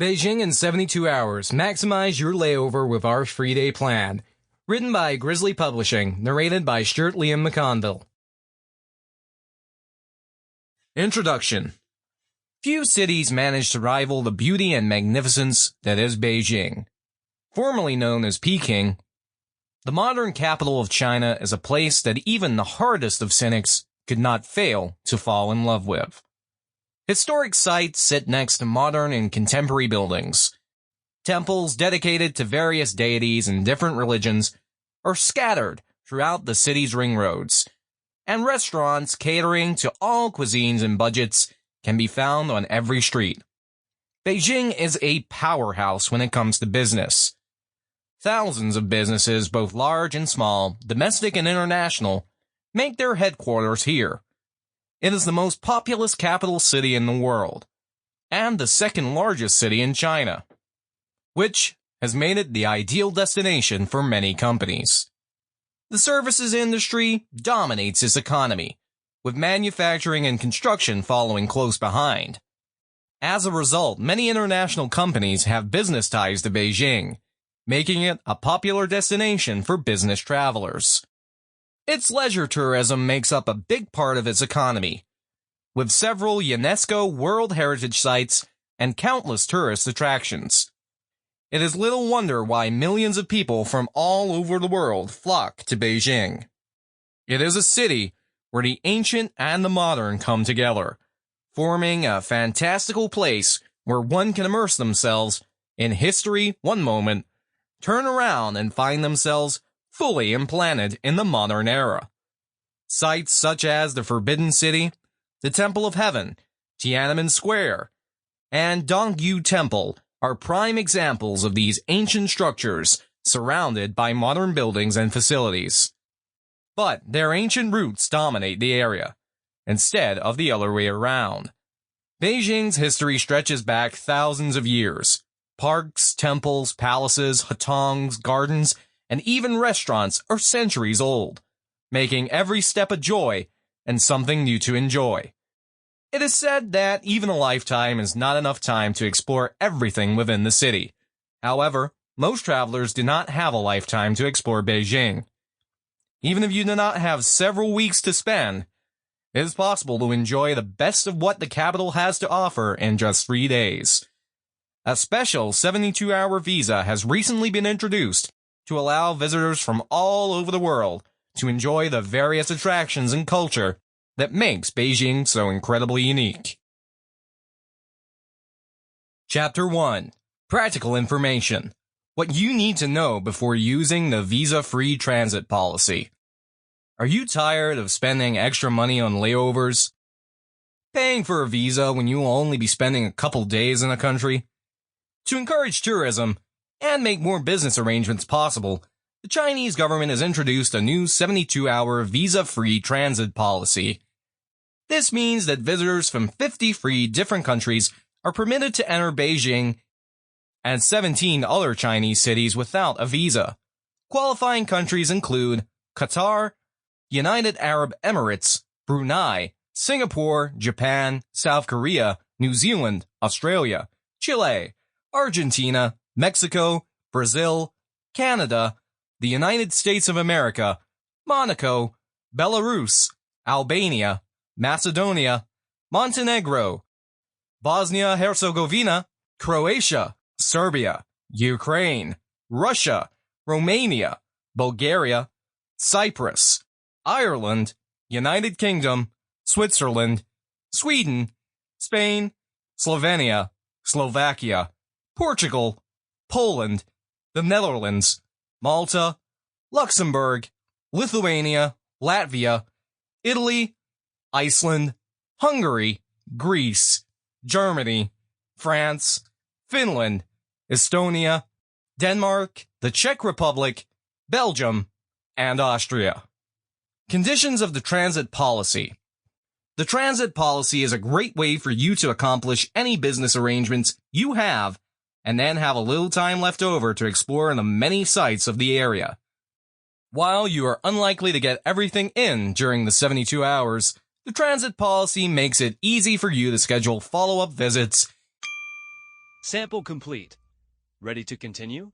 Beijing in 72 hours. Maximize your layover with our free day plan. Written by Grizzly Publishing. Narrated by Stuart Mcconville. Introduction. Few cities manage to rival the beauty and magnificence that is Beijing. Formerly known as Peking, the modern capital of China is a place that even the hardest of cynics could not fail to fall in love with. Historic sites sit next to modern and contemporary buildings. Temples dedicated to various deities and different religions are scattered throughout the city's ring roads, and restaurants catering to all cuisines and budgets can be found on every street. Beijing is a powerhouse when it comes to business. Thousands of businesses, both large and small, domestic and international, make their headquarters here. It is the most populous capital city in the world, and the second largest city in China, which has made it the ideal destination for many companies. The services industry dominates its economy, with manufacturing and construction following close behind. As a result, many international companies have business ties to Beijing, making it a popular destination for business travelers. Its leisure tourism makes up a big part of its economy, with several UNESCO World Heritage Sites and countless tourist attractions. It is little wonder why millions of people from all over the world flock to Beijing. It is a city where the ancient and the modern come together, forming a fantastical place where one can immerse themselves in history one moment, turn around and find themselves fully implanted in the modern era. Sites such as the Forbidden City, the Temple of Heaven, Tiananmen Square, and Dongyu Temple are prime examples of these ancient structures surrounded by modern buildings and facilities. But their ancient roots dominate the area, instead of the other way around. Beijing's history stretches back thousands of years. Parks, temples, palaces, hutongs, gardens, and even restaurants are centuries old, making every step a joy and something new to enjoy. It is said that even a lifetime is not enough time to explore everything within the city. However, most travelers do not have a lifetime to explore Beijing. Even if you do not have several weeks to spend, it is possible to enjoy the best of what the capital has to offer in just 3 days. A special 72-hour visa has recently been introduced to allow visitors from all over the world to enjoy the various attractions and culture that makes Beijing so incredibly unique. Chapter 1. Practical Information. What you need to know before using the visa-free transit policy. Are you tired of spending extra money on layovers? Paying for a visa when you will only be spending a couple days in a country? To encourage tourism and make more business arrangements possible, the Chinese government has introduced a new 72-hour visa-free transit policy. This means that visitors from 53 different countries are permitted to enter Beijing and 17 other Chinese cities without a visa. Qualifying countries include Qatar, United Arab Emirates, Brunei, Singapore, Japan, South Korea, New Zealand, Australia, Chile, Argentina, Mexico, Brazil, Canada, the United States of America, Monaco, Belarus, Albania, Macedonia, Montenegro, Bosnia-Herzegovina, Croatia, Serbia, Ukraine, Russia, Romania, Bulgaria, Cyprus, Ireland, United Kingdom, Switzerland, Sweden, Spain, Slovenia, Slovakia, Portugal, Poland, the Netherlands, Malta, Luxembourg, Lithuania, Latvia, Italy, Iceland, Hungary, Greece, Germany, France, Finland, Estonia, Denmark, the Czech Republic, Belgium, and Austria. Conditions of the transit policy. The transit policy is a great way for you to accomplish any business arrangements you have and then have a little time left over to explore the many sites of the area. While you are unlikely to get everything in during the 72 hours, the transit policy makes it easy for you to schedule follow-up visits Sample complete. Ready to continue?